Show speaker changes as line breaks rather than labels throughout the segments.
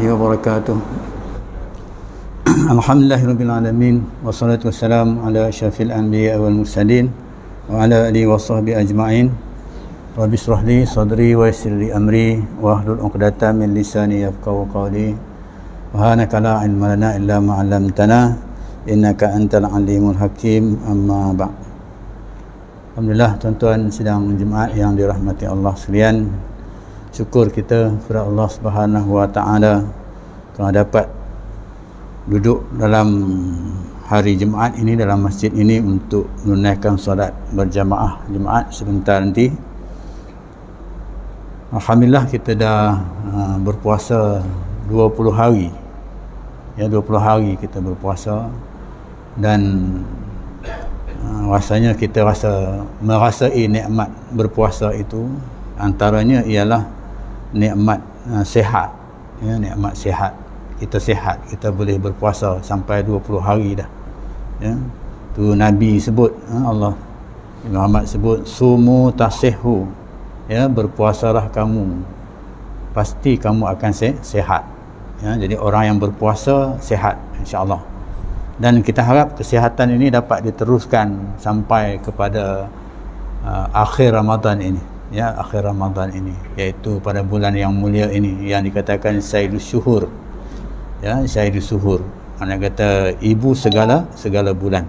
wabarakatuh. Alhamdulillahirabbil alamin wassalatu wassalamu ala asyrafil anbiya wal mursalin wa ala alihi washabbihi ajmain. Rabbi shrah li sadri wa yassir li amri wa hlul 'uqdatam min lisani yafqahu qawli. Wa hanaka la ilma lana illa ma 'allamtana innaka antal alimul hakim. Amma ba'd. Alhamdulillah, tuan-tuan sidang Jumaat yang dirahmati Allah sekalian. Syukur kita kepada Allah Subhanahu wa taala kerana dapat duduk dalam hari Jumaat ini dalam masjid ini untuk menunaikan solat berjamaah Jumaat sebentar nanti. Alhamdulillah kita dah berpuasa 20 hari. Ya, 20 hari kita berpuasa dan rasanya kita merasai nikmat berpuasa itu. Antaranya ialah nikmat sihat, ya, nikmat sihat. Kita sihat, kita boleh berpuasa sampai 20 hari dah, ya. Tu Nabi sebut, Allah Muhammad sebut, sumu tasihhu, ya, berpuasalah kamu pasti kamu akan sihat, ya. Jadi orang yang berpuasa sihat insya-Allah, dan kita harap kesihatan ini dapat diteruskan sampai kepada akhir Ramadan ini, ya, akhir Ramadan ini, iaitu pada bulan yang mulia ini yang dikatakan Sayyidus Syuhur, ya, Sayyidus Syuhur, mana kata ibu segala bulan.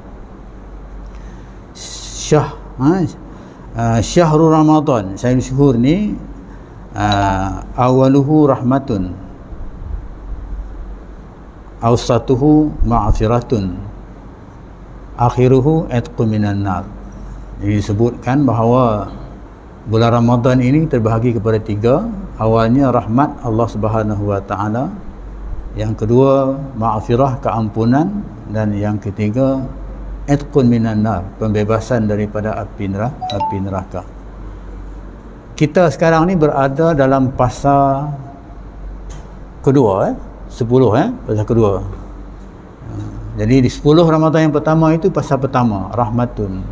Syahrul Ramadan, Sayyidus Syuhur ni awaluhu rahmatun, awsatuhu ma'firatun, akhiruhu atqu minan nar. Jadi disebutkan bahawa bulan Ramadan ini terbahagi kepada 3. Awalnya rahmat Allah Subhanahu wa taala, yang kedua maghfirah, keampunan, dan yang ketiga atqun minan nar, pembebasan daripada api neraka. Kita sekarang ni berada dalam pasal kedua, 10, pasal kedua. Jadi di 10 Ramadan yang pertama itu pasal pertama, rahmatun.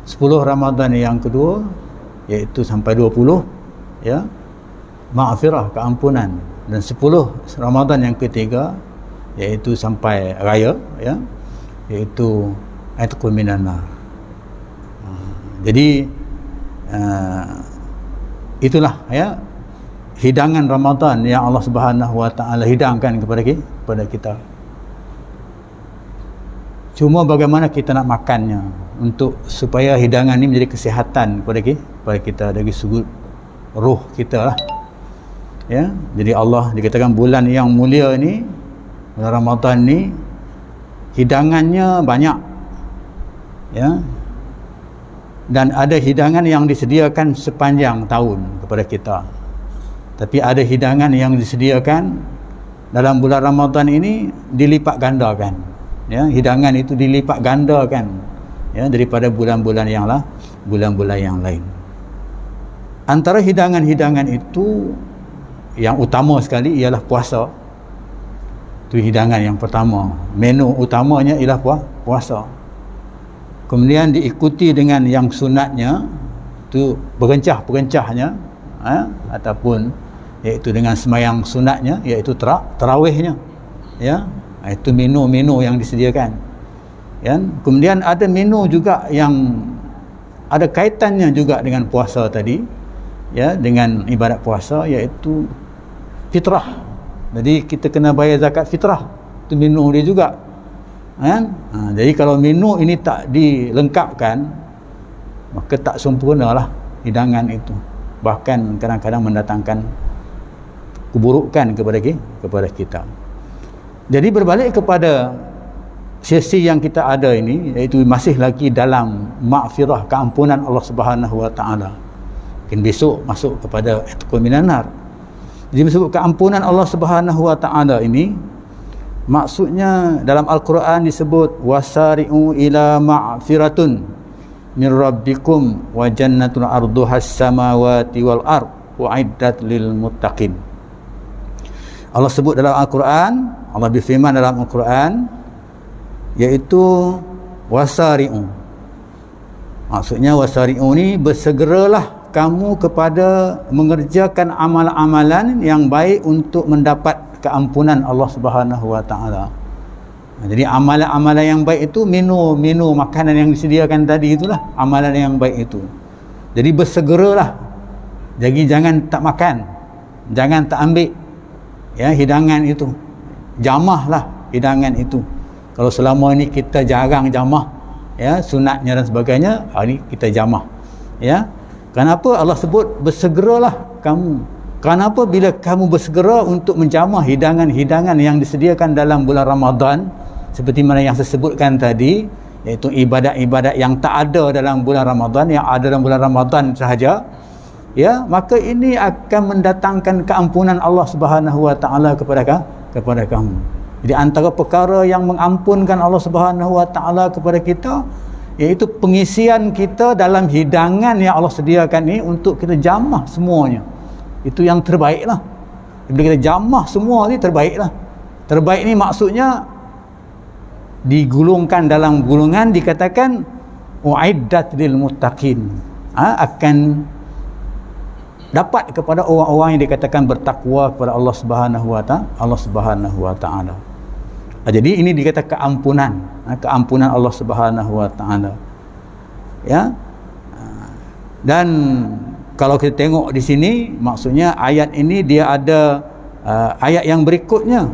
10 Ramadan yang kedua iaitu sampai 20, ya, maghfirah, keampunan, dan 10 Ramadan yang ketiga iaitu sampai raya, ya, iaitu atqu minan nar. Jadi itulah, ya, hidangan Ramadan yang Allah Subhanahu wa taala hidangkan kepada kita. Cuma bagaimana kita nak makannya untuk supaya hidangan ini menjadi kesihatan kepada kita dari sudut roh kita lah, ya. Jadi Allah dikatakan bulan yang mulia ni, bulan Ramadan ni, hidangannya banyak, ya, dan ada hidangan yang disediakan sepanjang tahun kepada kita, tapi ada hidangan yang disediakan dalam bulan Ramadan ini dilipat gandakan, ya, hidangan itu dilipat gandakan, ya, daripada bulan-bulan yang lain. Antara hidangan-hidangan itu yang utama sekali ialah puasa. Itu hidangan yang pertama, menu utamanya ialah puasa. Kemudian diikuti dengan yang sunatnya, itu perencah-perencahnya, ataupun iaitu dengan sembahyang sunatnya, iaitu tarawihnya, ya. Itu menu-menu yang disediakan, ya. Kemudian ada menu juga yang ada kaitannya juga dengan puasa tadi, ya, dengan ibadat puasa, iaitu fitrah. Jadi kita kena bayar zakat fitrah, itu menu dia juga, kan? Jadi kalau menu ini tak dilengkapkan, maka tak sempurnalah hidangan itu, bahkan kadang-kadang mendatangkan keburukan kepada kita. Jadi berbalik kepada sesi yang kita ada ini, iaitu masih lagi dalam maghfirah, keampunan Allah Subhanahu wa taala. Mungkin besok masuk kepada atqu minan nar. Jadi disebut keampunan Allah Subhanahu wa taala ini, maksudnya dalam Al-Quran disebut wasari'u ila ma'firatun min rabbikum wa jannatun arduhas samawati wal ard uiddat lil muttaqin. Allah sebut dalam Al-Quran, Allah berfirman dalam Al-Quran, iaitu wasari'u. Maksudnya wasari'u ni bersegeralah kamu kepada mengerjakan amalan-amalan yang baik untuk mendapat keampunan Allah Subhanahu wa taala. Jadi amalan-amalan yang baik itu minum makanan yang disediakan tadi, itulah amalan yang baik itu. Jadi bersegeralah. Jadi jangan tak makan, jangan tak ambil ya hidangan itu. Jamahlah hidangan itu. Kalau selama ini kita jarang jamah ya sunatnya dan sebagainya, hari kita jamah. Ya. Kenapa Allah sebut bersegeralah kamu? Kenapa bila kamu bersegera untuk menjamah hidangan-hidangan yang disediakan dalam bulan Ramadan seperti mana yang saya sebutkan tadi, iaitu ibadat-ibadat yang tak ada dalam bulan Ramadan, yang ada dalam bulan Ramadan sahaja, ya, maka ini akan mendatangkan keampunan Allah Subhanahu wa taala kepada kamu. Jadi antara perkara yang mengampunkan Allah Subhanahu wa taala kepada kita, iaitu pengisian kita dalam hidangan yang Allah sediakan ni untuk kita jamah semuanya. Itu yang terbaiklah. Bila kita jamah semua ni terbaiklah. Terbaik ni maksudnya digulungkan dalam gulungan, dikatakan uiddat lil muttaqin, akan dapat kepada orang-orang yang dikatakan bertakwa kepada Allah Subhanahu wa taala. Jadi ini dikatakan keampunan Allah Subhanahu wa taala. Ya. Dan kalau kita tengok di sini, maksudnya ayat ini dia ada ayat yang berikutnya,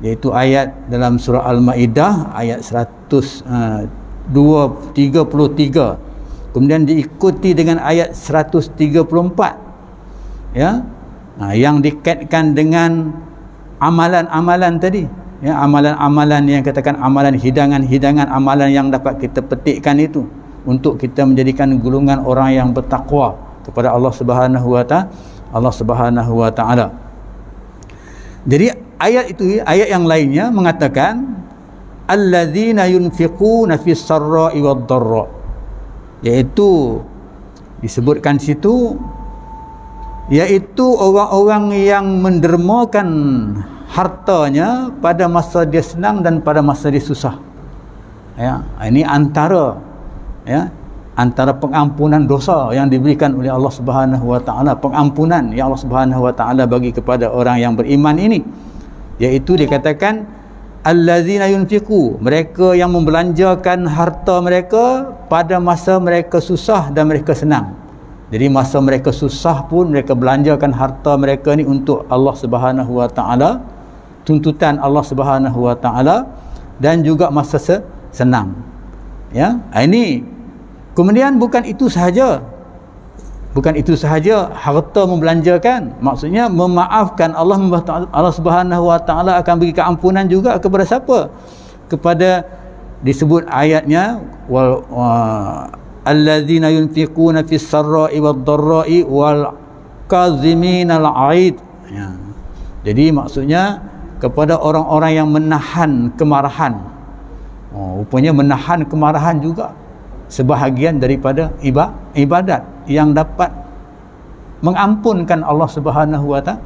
iaitu ayat dalam surah Al-Maidah ayat 133, kemudian diikuti dengan ayat 134, ya, yang dikaitkan dengan amalan-amalan tadi, ya, amalan-amalan yang katakan amalan hidangan-hidangan, amalan yang dapat kita petikkan itu untuk kita menjadikan golongan orang yang bertakwa kepada Allah Subhanahu wa taala. Jadi ayat itu, ayat yang lainnya mengatakan alladzina yunfiquna fis sarra'i wad dharra, iaitu disebutkan situ, iaitu orang-orang yang mendermakan hartanya pada masa dia senang dan pada masa dia susah. Ya, ini antara pengampunan dosa yang diberikan oleh Allah Subhanahu wa taala, pengampunan yang Allah Subhanahu wa taala bagi kepada orang yang beriman ini, iaitu dikatakan allazina yunfiqu, mereka yang membelanjakan harta mereka pada masa mereka susah dan mereka senang. Jadi masa mereka susah pun mereka belanjakan harta mereka ni untuk Allah Subhanahu wa taala, tuntutan Allah Subhanahu wa taala, dan juga masa senang. Ya, ini kemudian bukan itu sahaja harta membelanjakan, maksudnya memaafkan. Allah Subhanahu wa taala akan beri keampunan juga kepada siapa? Kepada disebut ayatnya alladzina yunfiquna fis sarra'i wad dharra'i wal kaziminal 'aid. Ya. Jadi maksudnya kepada orang-orang yang menahan kemarahan. Rupanya menahan kemarahan juga sebahagian daripada ibadat yang dapat mengampunkan Allah Subhanahu wa taala.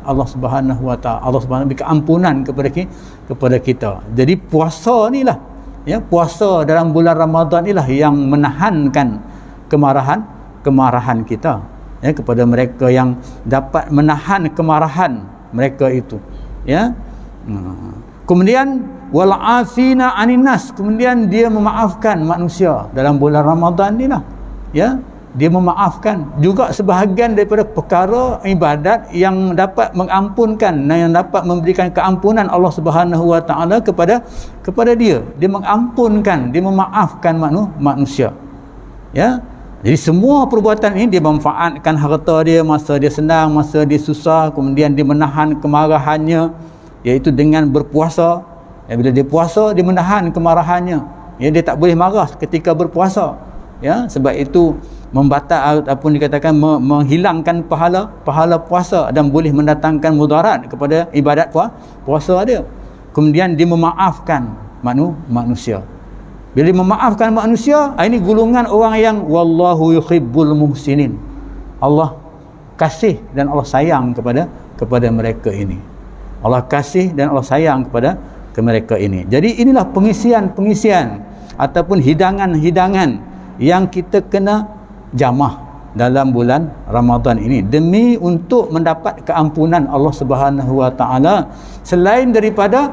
Allah Subhanahu beri keampunan kepada kita. Jadi puasa inilah, ya, puasa dalam bulan Ramadan inilah yang menahankan kemarahan kita, ya, kepada mereka yang dapat menahan kemarahan mereka itu, ya. Kemudian wal afina anin nas, kemudian dia memaafkan manusia dalam bulan Ramadan inilah, ya, dia memaafkan juga sebahagian daripada perkara ibadat yang dapat mengampunkan dan yang dapat memberikan keampunan Allah Subhanahu wa taala kepada dia mengampunkan, dia memaafkan manusia, ya. Jadi semua perbuatan ini dia memanfaatkan harta dia masa dia senang, masa dia susah, kemudian dia menahan kemarahannya, iaitu dengan berpuasa. Ya, bila dia puasa, dia menahan kemarahannya, ya, dia tak boleh marah ketika berpuasa, ya, sebab itu membatal ataupun dikatakan menghilangkan pahala puasa dan boleh mendatangkan mudarat kepada ibadat puasa dia. Kemudian dia memaafkan manusia. Bila dia memaafkan manusia, ini golongan orang yang wallahu yuhibbul muhsinin. Allah kasih dan Allah sayang kepada mereka ini. Allah kasih dan Allah sayang kepada mereka ini. Jadi inilah pengisian ataupun hidangan-hidangan yang kita kena jamah, dalam bulan Ramadan ini demi untuk mendapat keampunan Allah Subhanahu wa taala selain daripada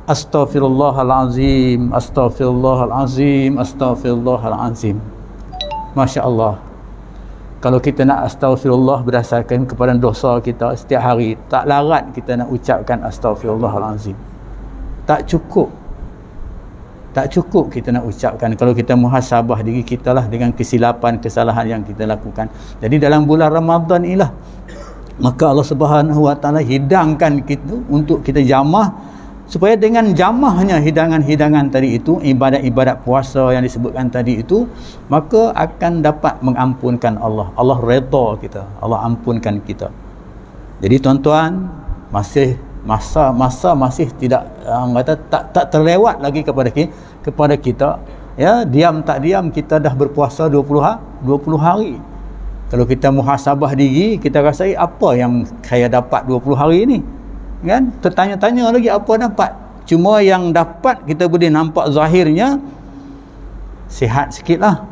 astaghfirullahalazim, astaghfirullahalazim, astaghfirullahalazim. Masya-Allah. Kalau kita nak astaghfirullah berdasarkan kepada dosa kita setiap hari, tak larat kita nak ucapkan astaghfirullahalazim. Tak cukup. Tak cukup kita nak ucapkan kalau kita muhasabah diri kita lah dengan kesilapan, kesalahan yang kita lakukan. Jadi dalam bulan Ramadan inilah maka Allah Subhanahu wa taala hidangkan kita untuk kita jamah, supaya dengan jamahnya hidangan-hidangan tadi itu, ibadat-ibadat puasa yang disebutkan tadi itu, maka akan dapat mengampunkan Allah. Allah redha kita, Allah ampunkan kita. Jadi tuan-tuan, masa masih tidak kata tak terlewat lagi kepada kita, ya, diam tak diam kita dah berpuasa 20 hari. Kalau kita muhasabah diri, kita rasa apa yang saya dapat 20 hari ni, kan? Tertanya-tanya lagi apa dapat. Cuma yang dapat kita boleh nampak zahirnya sihat sikitlah,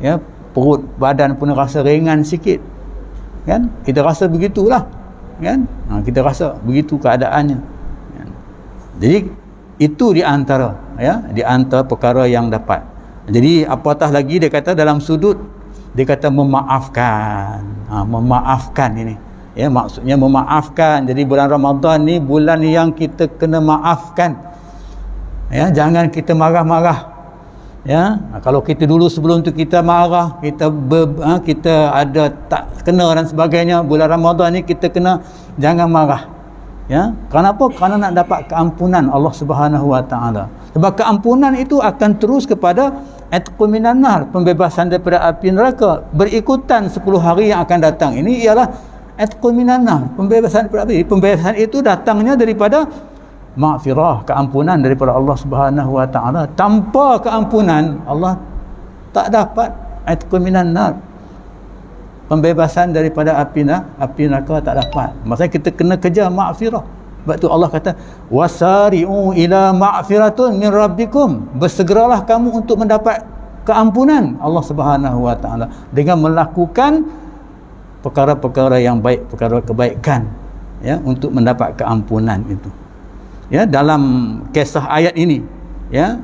ya, perut badan pun rasa ringan sikit, kan? Kita rasa begitulah, kan? Kita rasa begitu keadaannya, kan? Jadi itu di antara, ya, di antara perkara yang dapat. Jadi apatah lagi dia kata dalam sudut, dia kata memaafkan. Memaafkan ini, ya, maksudnya memaafkan. Jadi bulan Ramadan ni bulan yang kita kena maafkan, ya, jangan kita marah-marah, ya. Kalau kita dulu sebelum tu kita marah, kita ada tak kena dan sebagainya, bulan Ramadan ni kita kena jangan marah, ya. Kenapa? Kerana nak dapat keampunan Allah Subhanahu wa taala. Sebab keampunan itu akan terus kepada atqu minan nar, pembebasan daripada api neraka, berikutan 10 hari yang akan datang. Ini ialah atqu minan nar, pembebasan daripada api. Pembebasan itu datangnya daripada maghfirah, keampunan daripada Allah Subhanahu wa taala. Tanpa keampunan Allah tak dapat atqu minan nar, pembebasan daripada api neraka tak dapat. Maksudnya kita kena kejar maghfirah. Sebab tu Allah kata wasari'u ila maghfiratun min rabbikum, bersegeralah kamu untuk mendapat keampunan Allah Subhanahu wa taala dengan melakukan perkara-perkara yang baik, perkara kebaikan, ya, untuk mendapat keampunan itu. Ya, dalam kisah ayat ini, ya,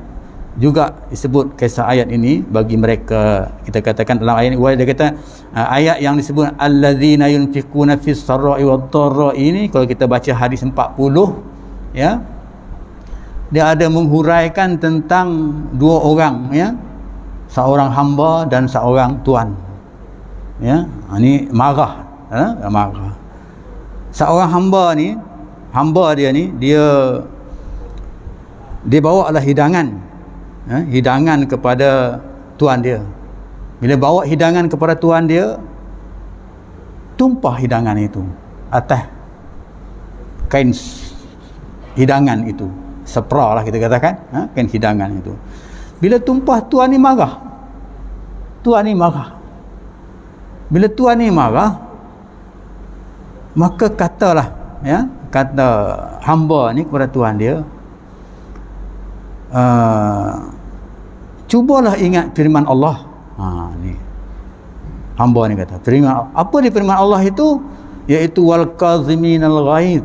juga disebut kisah ayat ini bagi mereka, kita katakan dalam ayat ini, dia kata ayat yang disebut alladzina yunfiquna fis sarra'i wad dharra'i ini, kalau kita baca hadis 40, ya, dia ada menghuraikan tentang dua orang, ya, seorang hamba dan seorang tuan, ya. Ini marah, marah. Seorang hamba ni, hamba dia ni, dia bawa lah hidangan, hidangan kepada tuan dia. Bila bawa hidangan kepada tuan dia, tumpah hidangan itu atas kain hidangan itu, sepra lah kita katakan, kain hidangan itu. Bila tumpah, tuan ni marah. Bila tuan ni marah, maka katalah, ya, kata hamba ni kepada tuan dia, cubalah ingat firman Allah. Ni hamba ni kata, firman apa di firman Allah itu, iaitu wal kaziminal ghaid.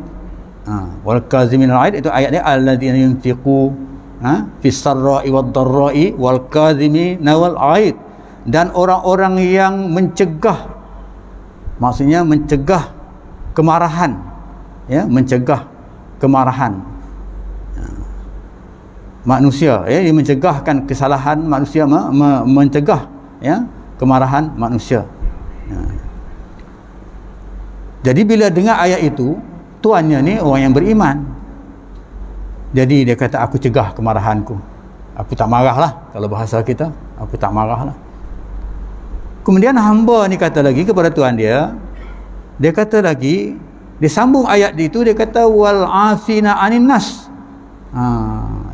Wal kaziminal ghaid itu ayat dia, alladzina yunfiqu fis sarra'i wad dharra'i wal kazimina wal ghaid, dan orang-orang yang mencegah, maksudnya mencegah kemarahan, ya, mencegah kemarahan manusia, ya, dia mencegahkan kesalahan manusia, mencegah, ya, kemarahan manusia, ya. Jadi bila dengar ayat itu, tuannya ni orang yang beriman, jadi dia kata aku cegah kemarahanku, aku tak marahlah, kalau bahasa kita, aku tak marahlah. Kemudian hamba ni kata lagi kepada tuan dia kata lagi, dia sambung ayat itu, dia kata wal afina anin nas,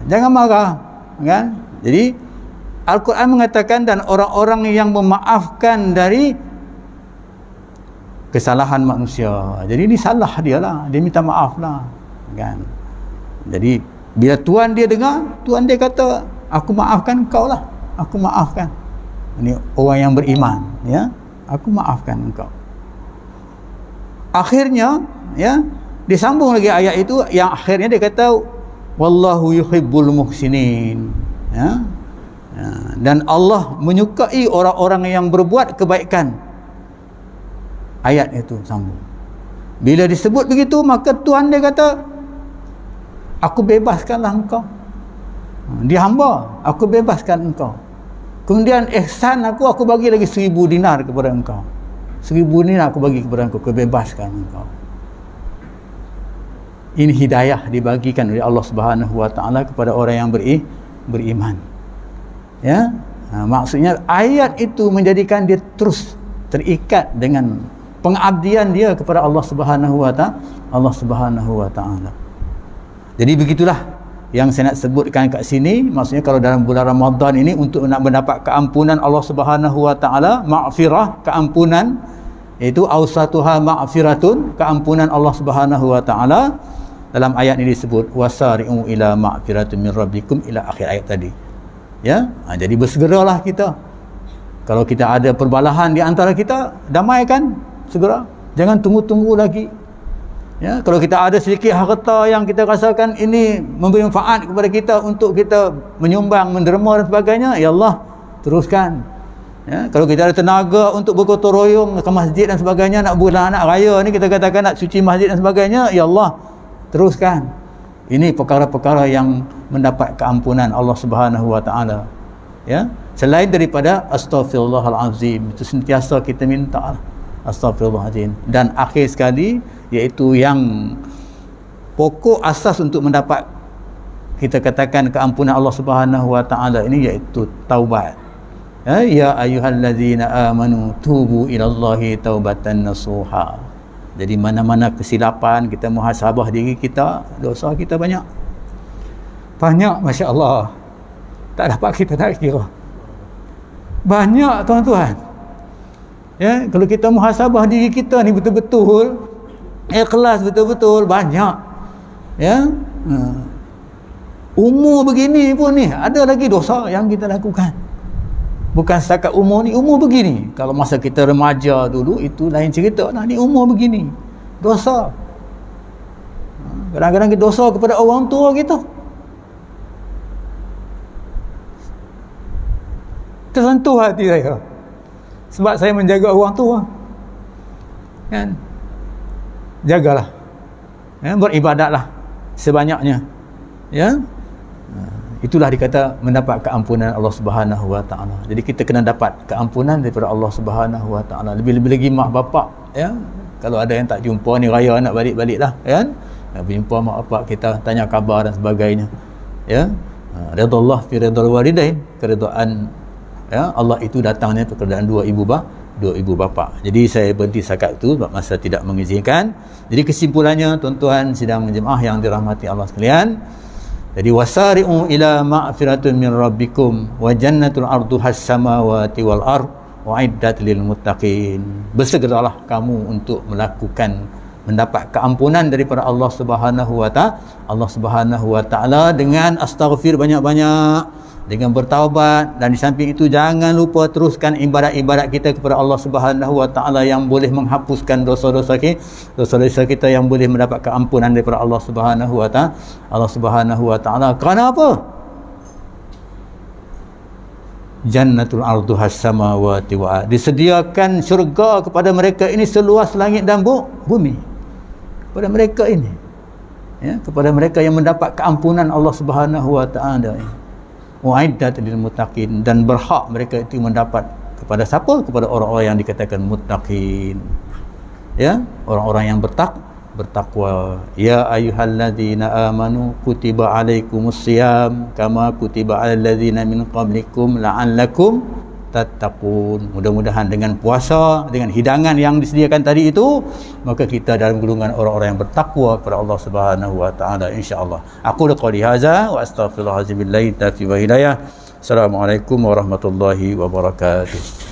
jangan marah, kan? Jadi Al-Quran mengatakan dan orang-orang yang memaafkan dari kesalahan manusia. Jadi ini salah dia lah, dia minta maaf lah, kan? Jadi bila tuan dia dengar, tuan dia kata aku maafkan kau lah, aku maafkan. Ini orang yang beriman, ya, aku maafkan engkau. Akhirnya ya, disambung lagi ayat itu yang akhirnya dia kata wallahu yuhibbul muhsinin, ya. Dan Allah menyukai orang-orang yang berbuat kebaikan. Ayat itu sambung. Bila disebut begitu, maka Tuhan dia kata, aku bebaskanlah engkau. Dia hamba, aku bebaskan engkau. Kemudian ihsan aku bagi lagi 1000 dinar kepada engkau. 1000 dinar aku bagi kepada engkau, kebebaskan engkau. Ini hidayah dibagikan oleh Allah Subhanahu wa taala kepada orang yang beriman. Ya. Maksudnya ayat itu menjadikan dia terus terikat dengan pengabdian dia kepada Allah Subhanahu wa taala. Jadi begitulah yang saya nak sebutkan kat sini. Maksudnya kalau dalam bulan Ramadan ini untuk nak mendapat keampunan Allah Subhanahu wa taala, maghfirah, keampunan, iaitu awsatuha maghfiratun, keampunan Allah Subhanahu wa taala. Dalam ayat ini disebut wasari'u ila maghfiratin min rabbikum ila akhir ayat tadi. Ya, jadi bersegeralah kita. Kalau kita ada perbalahan di antara kita, damaikan segera. Jangan tunggu-tunggu lagi. Ya, kalau kita ada sedikit harta yang kita rasakan ini memberi manfaat kepada kita untuk kita menyumbang, menderma dan sebagainya, ya Allah, teruskan. Ya, kalau kita ada tenaga untuk bergotong royong ke masjid dan sebagainya, nak bulan anak raya ni kita katakan nak suci masjid dan sebagainya, ya Allah, teruskan. Ini perkara-perkara yang mendapat keampunan Allah Subhanahu wa taala. Ya, selain daripada astaghfirullahalazim, itu sentiasa kita minta astaghfirullahalazim. Dan akhir sekali, iaitu yang pokok asas untuk mendapat, kita katakan, keampunan Allah Subhanahu wa taala ini, iaitu taubat. Ya ayyuhallazina amanu tubu ilallahi taubatan nasuha. Jadi mana-mana kesilapan, kita muhasabah diri kita, dosa kita banyak, Masya Allah, tak dapat kita nak kira. Banyak tuan-tuan. Ya, kalau kita muhasabah diri kita ni betul-betul ikhlas, betul-betul banyak. Ya, umur begini pun ni ada lagi dosa yang kita lakukan. Bukan setakat umur ni, umur begini. Kalau masa kita remaja dulu, itu lain cerita. Nah, ni umur begini, dosa. Kadang-kadang kita dosa kepada orang tua kita. Tersentuh hati saya. Sebab saya menjaga orang tua. Kan? Jagalah. Ya, beribadatlah sebanyaknya. Ya. Itulah dikata mendapat keampunan Allah Subhanahu wa taala. Jadi kita kena dapat keampunan daripada Allah Subhanahu wa taala. Lebih-lebih lagi mak bapak, ya. Kalau ada yang tak jumpa ni raya nak balik-baliklah, kan? Jumpa mak bapak kita, tanya khabar dan sebagainya. Ya. Ridallah fi ridal walidain, keridaan, ya, Allah itu datangnya keridaan dua ibu bapa. Jadi saya berhenti setakat itu sebab masa tidak mengizinkan. Jadi kesimpulannya, tuan-tuan sidang jemaah yang dirahmati Allah sekalian, jadi wasari'u ila ma'firatun min rabbikum wa jannatul arduhas samawati wal ard wa iddat lil muttaqin. Bersegeralah kamu untuk mendapat keampunan daripada Allah Subhanahu wa taala dengan astaghfir banyak-banyak, dengan bertaubat, dan di samping itu jangan lupa teruskan ibadat-ibadat kita kepada Allah Subhanahu wa taala yang boleh menghapuskan dosa-dosa kita, yang boleh mendapat keampunan daripada Allah Subhanahu wa taala. Kerana apa? Jannatul arduhas samawati wa, disediakan syurga kepada mereka ini seluas langit dan bumi. Kepada mereka ini, ya, kepada mereka yang mendapat keampunan Allah Subhanahu wa taala ini. Wa'iddat lil muttaqin, dan berhak mereka itu mendapat kepada siapa? Kepada orang-orang yang dikatakan muttaqin. Ya, orang-orang yang bertakwa. Ya ayyuhalladzina amanu kutiba alaikumusiyam kama kutiba alal ladzina min qablikum la'allakum tattaqun. Mudah-mudahan dengan puasa, dengan hidangan yang disediakan tadi itu, maka kita dalam golongan orang-orang yang bertakwa kepada Allah Subhanahu wa taala, insya-Allah. Aku qouli hadza wa astaghfirullahalazim billahi taufiq wa hidayah. Assalamualaikum warahmatullahi wabarakatuh.